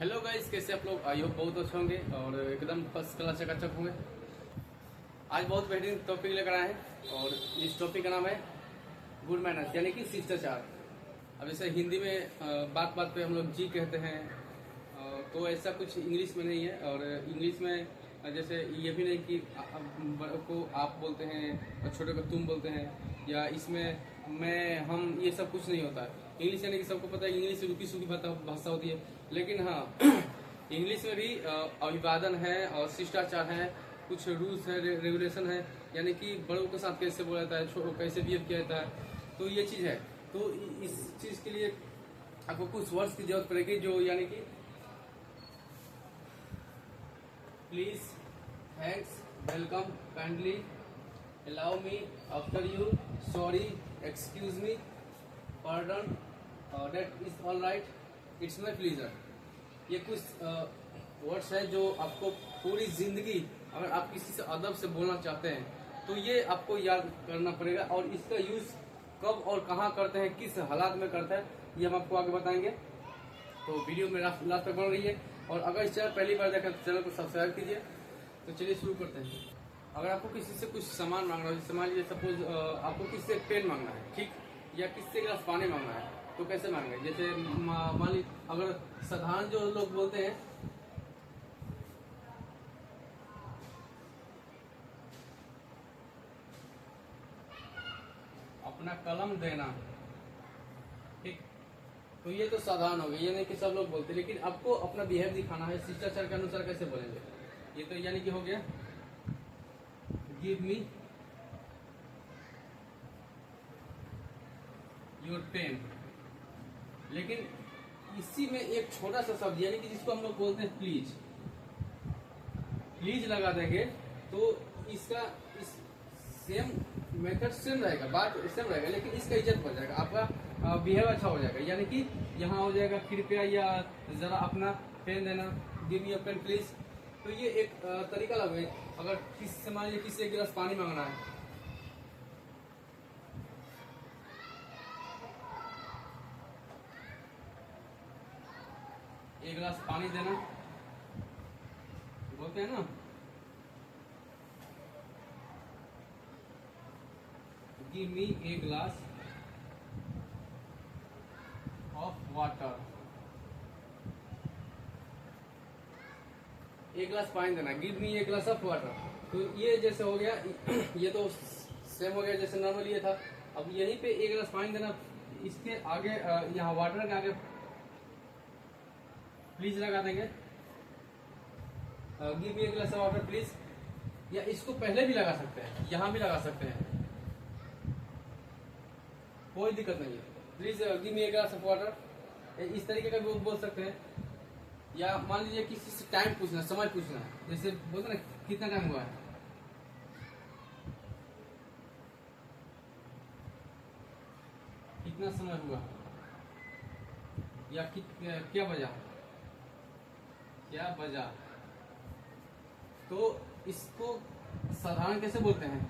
Hello guys, कैसे आप लोग? आई होप बहुत अच्छे होंगे और एकदम फर्स्ट क्लास चकाचक होंगे। आज बहुत बेहतरीन टॉपिक लेकर आए हैं और इस टॉपिक का नाम है गुड मैनर्स यानी कि शिष्टाचार। अब जैसे हिंदी में बात बात पे हम लोग जी कहते हैं, तो ऐसा कुछ इंग्लिश में नहीं है। और इंग्लिश में जैसे ये भी नहीं कि बड़ों को आप बोलते हैं और छोटे को तुम बोलते हैं, या इसमें मैं हम ये सब कुछ नहीं होता है। इंग्लिश यानी कि सबको पता है इंग्लिश रुकी सुखी भाषा होती है, लेकिन हाँ इंग्लिश में भी अभिवादन है और शिष्टाचार है, कुछ रूल्स है, रेगुलेशन है, यानी कि बड़ों के साथ कैसे बोला जाता है, छोटों कैसे बिहेव किया जाता है, तो ये चीज़ है। तो इस चीज़ के लिए आपको कुछ वर्ड्स की जरूरत पड़ेगी, जो यानी कि please, thanks, welcome, kindly, allow me, after you, sorry, excuse me, pardon, that is all right, it's my pleaser. ये कुछ वर्ड्स है जो आपको पूरी जिंदगी अगर आप किसी से अदब से बोलना चाहते हैं तो ये आपको याद करना पड़ेगा। और इसका यूज कब और कहाँ करते हैं, किस हालात में करते हैं, ये हम आपको आगे बताएंगे। तो वीडियो में लास्ट तक बन रही है। और अगर इस चैनल पहली बार देखें तो चैनल को सब्सक्राइब कीजिए। तो चलिए शुरू करते हैं। अगर आपको किसी से कुछ सामान मांगना है, जैसे मान लीजिए सपोज आपको किसी से पेन मांगना है, ठीक, या किसी से गिलास पानी मांगना है, तो कैसे मांगे? जैसे मान लीजिए अगर साधारण जो लोग बोलते हैं अपना कलम देना, ठीक, तो ये तो साधारण हो गया, ये नहीं कि सब लोग बोलते, लेकिन आपको अपना बिहेव दिखाना है शिष्टाचार के अनुसार। कैसे बोलेंगे? ये तो यानी कि हो गया गिव मी योर पेन। लेकिन इसी में एक छोटा सा शब्द यानी कि जिसको हम लोग बोलते हैं प्लीज, प्लीज लगा देंगे तो इसका इस सेम मेथड सेम रहेगा, बात सेम रहेगा, लेकिन इसका इज्जत बढ़ जाएगा, आपका बिहेव अच्छा हो जाएगा। यानी कि यहाँ हो जाएगा कृपया, या जरा अपना पेन देना, give me your pen please. तो ये एक तरीका लगे। अगर किसी से मान लीजिए किसी एक गिलास पानी मांगना है, एक गिलास पानी देना बोलते हैं ना, give me a glass of water, एक गिलास पानी देना, give me a glass of water. तो ये जैसे हो गया, ये तो सेम हो गया जैसे नॉर्मल ये था। अब यहीं पे एक गिलास पानी देना, इसके आगे यहाँ वाटर के आगे प्लीज लगा देंगे, give me a glass of water please. या इसको पहले भी लगा सकते हैं, यहाँ भी लगा सकते हैं, कोई दिक्कत नहीं है। Please give me a glass of water, इस तरीके का भी बोल सकते हैं। या मान लीजिए किसी से टाइम पूछना, समय पूछना, जैसे बोलते ना कितना टाइम हुआ है, कितना समय हुआ, या क्या बजा, क्या बजा। तो इसको साधारण कैसे बोलते हैं?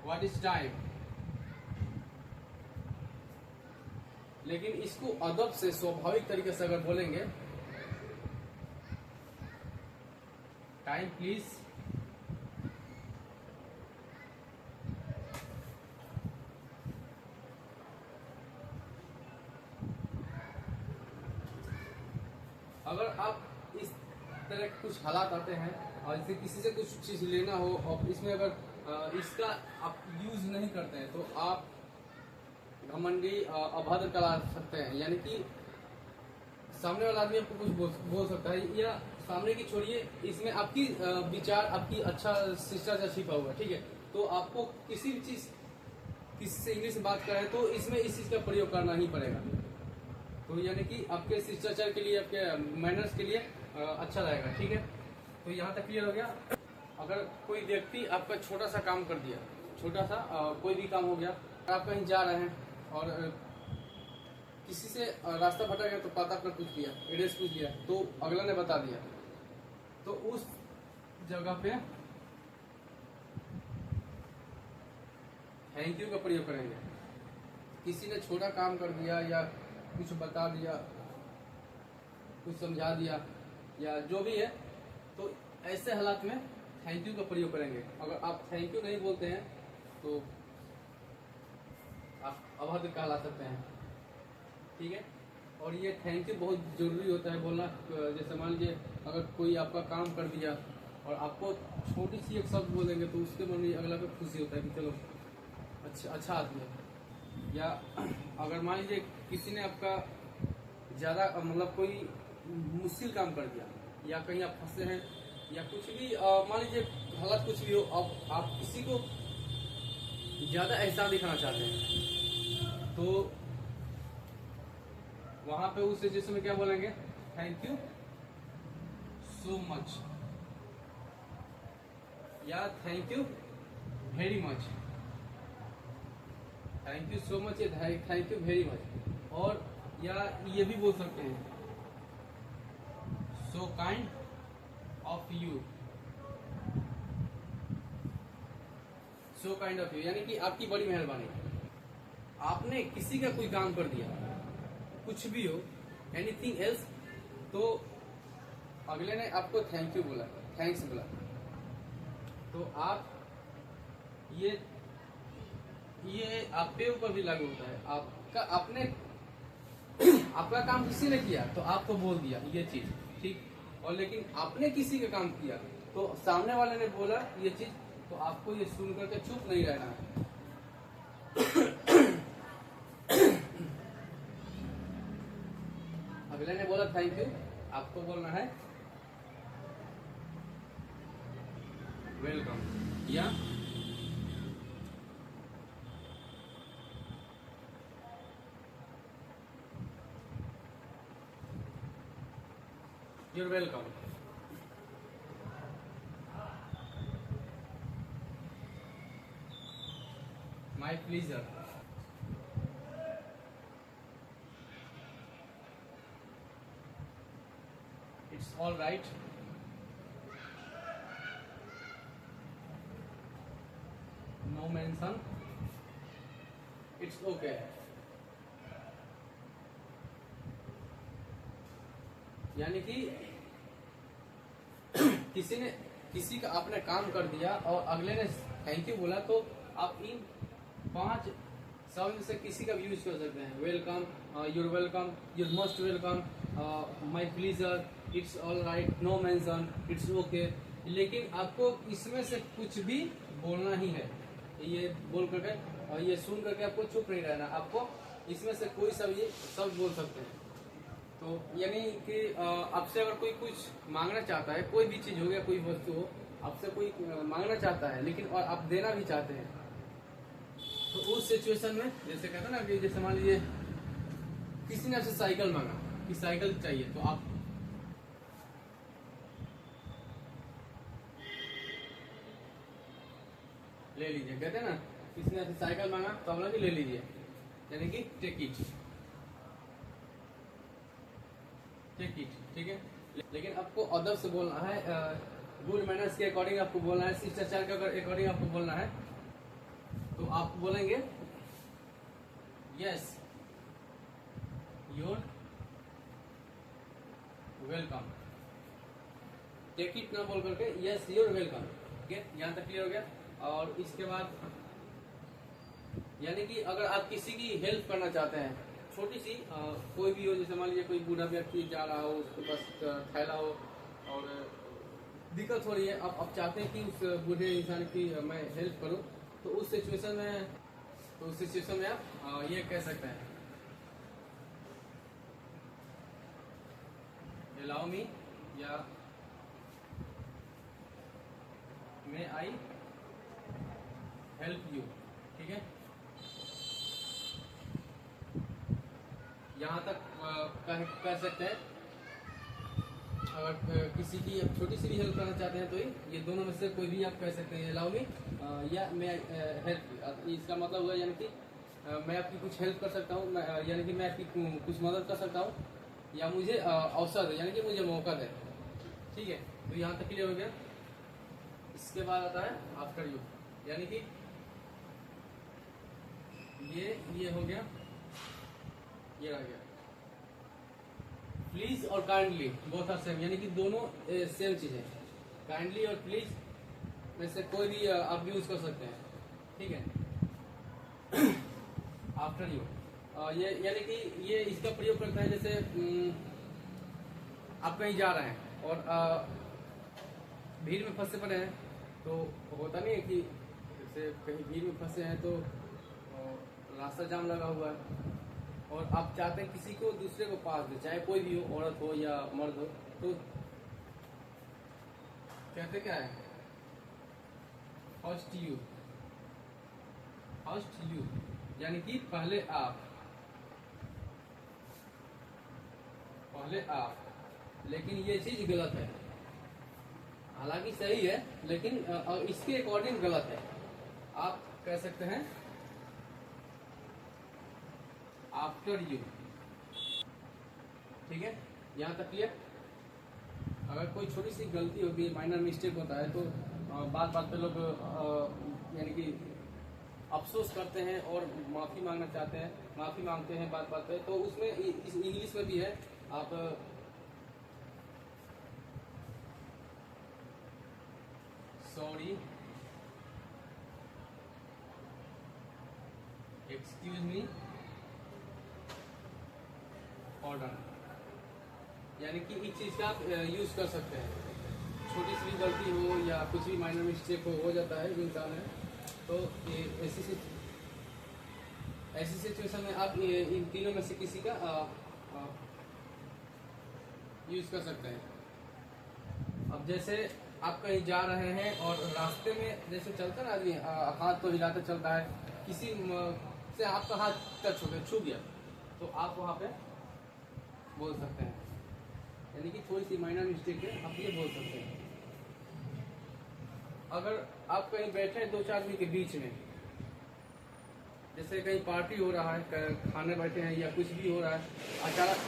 What is time. लेकिन इसको अदब से स्वाभाविक तरीके से अगर बोलेंगे, टाइम प्लीज, अगर आप इस तरह के कुछ हालात आते हैं और जैसे किसी से कुछ चीज लेना हो और इसमें अगर इसका आप यूज नहीं करते हैं तो आप घमंडी अभद्र करा सकते हैं। यानी कि सामने वाला आदमी आपको कुछ बोल सकता है, या सामने की छोड़िए, इसमें आपकी विचार, आपकी अच्छा शिष्टाचार छिपा हुआ है, ठीक है। तो आपको किसी भी चीज, किसी से इंग्लिश में बात करें तो इसमें इस चीज का प्रयोग करना ही पड़ेगा। तो यानी कि आपके शिष्टाचार के लिए, आपके मैनर्स के लिए अच्छा रहेगा, ठीक है। तो यहाँ तक क्लियर हो गया। अगर कोई व्यक्ति आपका छोटा सा काम कर दिया, छोटा सा कोई भी काम हो गया, आप कहीं जा रहे हैं और किसी से रास्ता भटक गया तो पता कर पूछ लिया, एड्रेस पूछ लिया, तो अगला ने बता दिया, तो उस जगह पे थैंक यू का प्रयोग करेंगे। किसी ने छोटा काम कर दिया या कुछ बता दिया कुछ समझा दिया या जो भी है, तो ऐसे हालात में थैंक यू का प्रयोग करेंगे। अगर आप थैंक यू नहीं बोलते हैं तो आप अभद्र कहला सकते हैं, ठीक है। और ये थैंक यू बहुत ज़रूरी होता है बोलना। जैसे मान लीजिए अगर कोई आपका काम कर दिया और आपको छोटी सी एक शब्द बोलेंगे तो उसके मन में अगला पे खुशी होता है कि चलो अच्छा आदमी है। या अगर मान लीजिए किसी ने आपका ज़्यादा मतलब कोई मुश्किल काम कर दिया या कहीं आप फंसे हैं या कुछ भी मान लीजिए हालत कुछ भी हो, आप किसी को ज़्यादा एहसान दिखाना चाहते हैं तो वहां पे उस सिचुएशन में क्या बोलेंगे, थैंक यू सो मच या thank you very much. Thank you so much या थैंक यू वेरी मच। और या ये भी बोल सकते हैं so kind of you, so kind of you यानी कि आपकी बड़ी मेहरबानी। आपने किसी का कोई काम कर दिया, कुछ भी हो, एनीथिंग एल्स, तो अगले ने आपको थैंक यू बोला, थैंक्स बोला, तो आप ये आप पे ऊपर भी लागू होता है। आपका आपने आपका काम किसी ने किया तो आपको बोल दिया ये चीज, ठीक। और लेकिन आपने किसी का काम किया तो सामने वाले ने बोला ये चीज, तो आपको ये सुन करके चुप नहीं रहना है। अगले ने बोला थैंक यू, आपको बोलना है वेलकम या you're welcome। my pleasure। it's all right। no mention। it's okay। यानी कि किसी का आपने काम कर दिया और अगले ने थैंक यू बोला तो आप इन 5 शब्द से किसी का भी यूज कर सकते हैं। Welcome, you're welcome, you're most welcome, my pleasure, it's all right, no mention, it's okay. लेकिन आपको इसमें से कुछ भी बोलना ही है। ये बोल करके और ये सुन करके आपको चुप नहीं रहना, आपको इसमें से कोई सा भी शब्द बोल सकते हैं। तो यानी कि आपसे अगर कोई कुछ मांगना चाहता है, कोई भी चीज हो गया, कोई वस्तु हो, आपसे कोई मांगना चाहता है लेकिन और आप देना भी चाहते हैं, तो उस सिचुएशन में जैसे कहते हैं ना कि जैसे मान लीजिए किसी ने आपसे साइकिल मांगा कि साइकिल चाहिए, तो आप ले लीजिए। कहते हैं ना किसी ने आपसे साइकिल मांगा तो आप लोग ले लीजिए, यानी कि टेक इट, टेक इट, ठीक है। लेकिन आपको अदब से बोलना है, गुड मैनर्स के अकॉर्डिंग आपको बोलना है, शिष्टाचार के अकॉर्डिंग आपको बोलना है। तो आप बोलेंगे yes you're welcome. Take it ना बोल करके यस योर वेलकम। ठीक है, यहाँ तक क्लियर हो गया। और इसके बाद यानी कि अगर आप किसी की हेल्प करना चाहते हैं, छोटी सी कोई भी हो, जैसे मान लीजिए कोई बूढ़ा व्यक्ति जा रहा हो, उसके पास थैला हो और दिक्कत हो रही है, आप चाहते हैं कि उस बूढ़े इंसान की मैं हेल्प करूं, तो उस सिचुएशन में आप ये कह सकते हैं अलाउ मी या मे आई हेल्प यू। ठीक है, यहाँ तक कह सकते हैं। अगर किसी की आप छोटी सी भी हेल्प करना चाहते हैं तो ये दोनों में से कोई भी आप कह सकते हैं, अलाउ मी या मैं हेल्प। इसका मतलब हुआ यानी कि मैं आपकी कुछ हेल्प कर सकता हूँ, यानी कि मैं आपकी कुछ मदद कर सकता हूँ, या मुझे अवसर दे, यानी कि मुझे मौका दे। ठीक है, तो यहाँ तक क्लियर हो गया। इसके बाद आता है आफ्टर यू, यानी कि ये हो गया, ये रह गया प्लीज और काइंडली बोथ आर सेम, यानी कि दोनों सेम चीज है। काइंडली और प्लीज में से कोई भी आप यूज कर सकते हैं, ठीक है। आफ्टर यू, ये यानी कि ये इसका प्रयोग करता है जैसे आप कहीं जा रहे हैं और भीड़ में फंसे पड़े हैं, तो होता नहीं है कि जैसे कहीं भीड़ में फंसे हैं तो रास्ता जाम लगा हुआ है और आप चाहते हैं किसी को दूसरे को पास दे, चाहे कोई भी हो, औरत हो या मर्द हो, तो कहते क्या है, फर्स्ट यू, फर्स्ट यू, यानी कि पहले आप, पहले आप। लेकिन ये चीज गलत है, हालांकि सही है लेकिन इसके अकॉर्डिंग गलत है। आप कह सकते हैं आफ्टर यू, ठीक है। यहाँ तक क्लियर। अगर कोई छोटी सी गलती होती है, माइनर मिस्टेक होता है, तो बात बात पे लोग यानी कि अफसोस करते हैं और माफी मांगना चाहते हैं, माफी मांगते हैं बात बात पे। तो उसमें इस इंग्लिश में भी है, आप सॉरी, एक्सक्यूज मी, ऑर्डर, यानी कि इस चीज का आप यूज कर सकते हैं। छोटी सी भी गलती हो या कुछ भी माइनर मिस्टेक हो जाता है, इंसान है, तो ये ऐसी सिचुएशन में आप इन तीनों में से किसी का यूज कर सकते हैं। अब जैसे आप कहीं जा रहे हैं और रास्ते में जैसे चलता ना आदमी, हाथ तो हिलाते चलता है, किसी से आपका हाथ टच हो गया, छू गया, तो आप वहाँ पे बोल सकते हैं, यानी कि थोड़ी सी माइनर मिस्टेक है, आप ये बोल सकते हैं। अगर आप कहीं बैठे हैं दो चार आदमी के बीच में, जैसे कहीं पार्टी हो रहा है, खाने बैठे हैं या कुछ भी हो रहा है, अचानक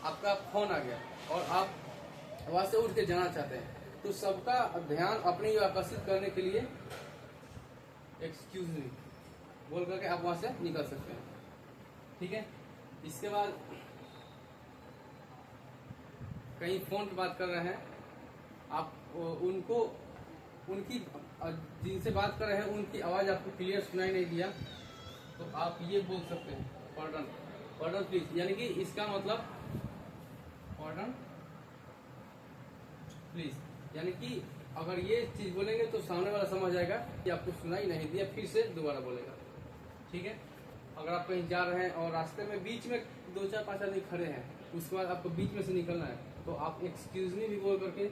आपका फोन आ गया और आप वहां से उठ के जाना चाहते हैं, तो सबका ध्यान अपनी ओर आकर्षित करने के लिए एक्सक्यूज मी बोल करके आप वहां से निकल सकते हैं, ठीक है। इसके बाद कहीं फोन पे बात कर रहे हैं आप, उनको उनकी जिनसे बात कर रहे हैं उनकी आवाज आपको क्लियर सुनाई नहीं दिया, तो आप ये बोल सकते हैं पार्डन, पार्डन प्लीज, यानी कि इसका मतलब पार्डन प्लीज, यानी कि अगर ये चीज बोलेंगे तो सामने वाला समझ जाएगा कि आपको सुनाई नहीं दिया, फिर से दोबारा बोलेगा, ठीक है। अगर आप कहीं जा रहे हैं और रास्ते में बीच में दो चार पांच आदमी खड़े हैं, उसके बाद आपको बीच में से निकलना है, तो आप एक्सक्यूज मी भी बोल करके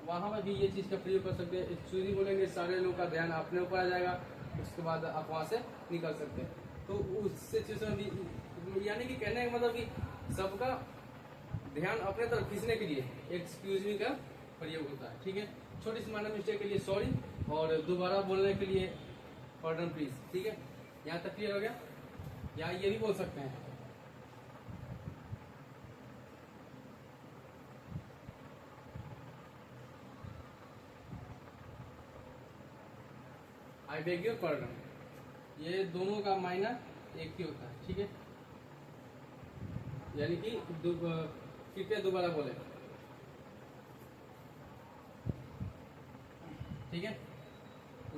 वहां पर भी ये चीज का प्रयोग कर सकते हैं। एक्सक्यूज मी बोलेंगे, सारे लोग का ध्यान अपने ऊपर आ जाएगा, उसके बाद आप वहां से निकल सकते हैं। तो उस सिचुएशन भी, यानी कि कहने का मतलब कि सबका ध्यान अपने तरफ खींचने के लिए एक्सक्यूज मी का प्रयोग होता है, ठीक है। छोटी सी माइनर मिस्टेक के लिए सॉरी, और दोबारा बोलने के लिए पार्डन प्लीज, ठीक है। यहाँ तक क्लियर हो गया। या ये भी बोल सकते हैं आई बेग योर पार्डन, ये दोनों का माइनर एक ही होता है, ठीक है। यानी कि कृपया दोबारा बोले, ठीक है।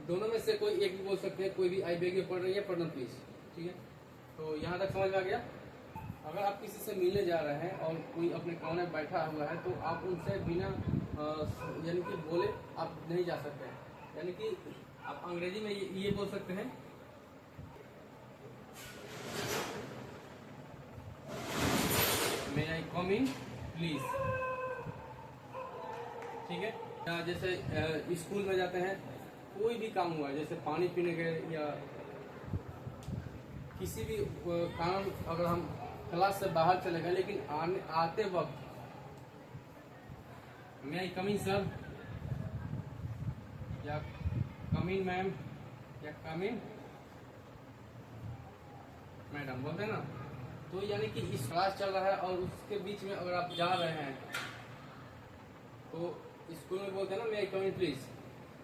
दोनों में से कोई एक भी बोल सकते हैं, कोई भी आई बेग योर पार्डन या पार्डन प्लीज, ठीक है। तो यहाँ तक समझ में आ गया। अगर आप किसी से मिलने जा रहे हैं और कोई अपने कोने में बैठा हुआ है, तो आप उनसे बिना यानी कि बोले आप नहीं जा सकते हैं, यानी कि आप अंग्रेजी में ये बोल सकते हैं, मे आई कम इन प्लीज, ठीक है। या जैसे स्कूल में जाते हैं, कोई भी काम हुआ, जैसे पानी पीने गए या किसी भी कारण, अगर हम क्लास से बाहर चले गए, लेकिन आते वक्त मे आई कम इन सर, या कम इन मैम, या कम इन मैडम बोलते हैं ना, तो यानी कि इस क्लास चल रहा है और उसके बीच में अगर आप जा रहे हैं, तो स्कूल में बोलते हैं ना मे आई कम इन प्लीज,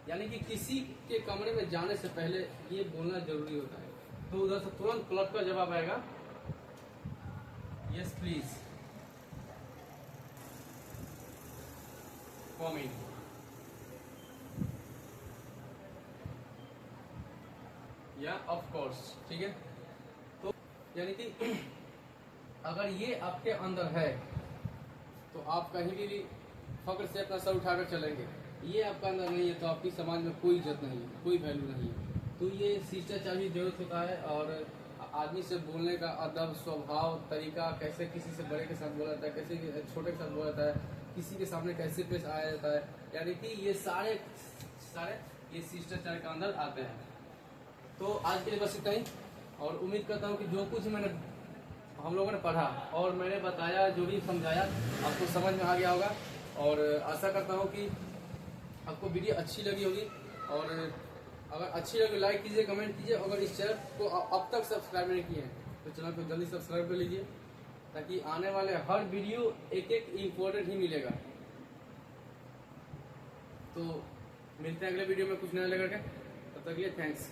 यानी कि किसी के कमरे में जाने से पहले ये बोलना जरूरी होता है। तो उधर से तुरंत क्लर्क का जवाब आएगा यस प्लीज, कॉमिंग। या ऑफ कोर्स, ठीक है। तो यानी कि अगर ये आपके अंदर है तो आप कहीं भी फक्र से अपना सर उठाकर चलेंगे। ये आपका अंदर नहीं है तो आपकी समाज में कोई इज्जत नहीं है, कोई वैल्यू नहीं है। तो ये शिष्टाचार की जरूरत होता है, और आदमी से बोलने का अदब, स्वभाव, तरीका, कैसे किसी से बड़े के साथ बोला जाता है, कैसे छोटे के साथ बोला जाता है, किसी के सामने कैसे पेश आया जाता है, यानी कि ये सारे ये शिष्टाचार के अंदर आते हैं। तो आज के लिए बस इतना ही, और उम्मीद करता हूँ कि जो कुछ हम लोगों ने पढ़ा और मैंने बताया, जो भी समझाया, आपको समझ में आ गया होगा। और आशा करता हूँ कि आपको वीडियो अच्छी लगी होगी, और अगर अच्छी लगे लाइक कीजिए, कमेंट कीजिए। अगर इस चैनल को अब तक सब्सक्राइब नहीं किए हैं तो चैनल को जल्दी सब्सक्राइब कर लीजिए, ताकि आने वाले हर वीडियो एक इम्पोर्टेंट ही मिलेगा। तो मिलते हैं अगले वीडियो में कुछ नया लेकर के, तब तक के लिए थैंक्स।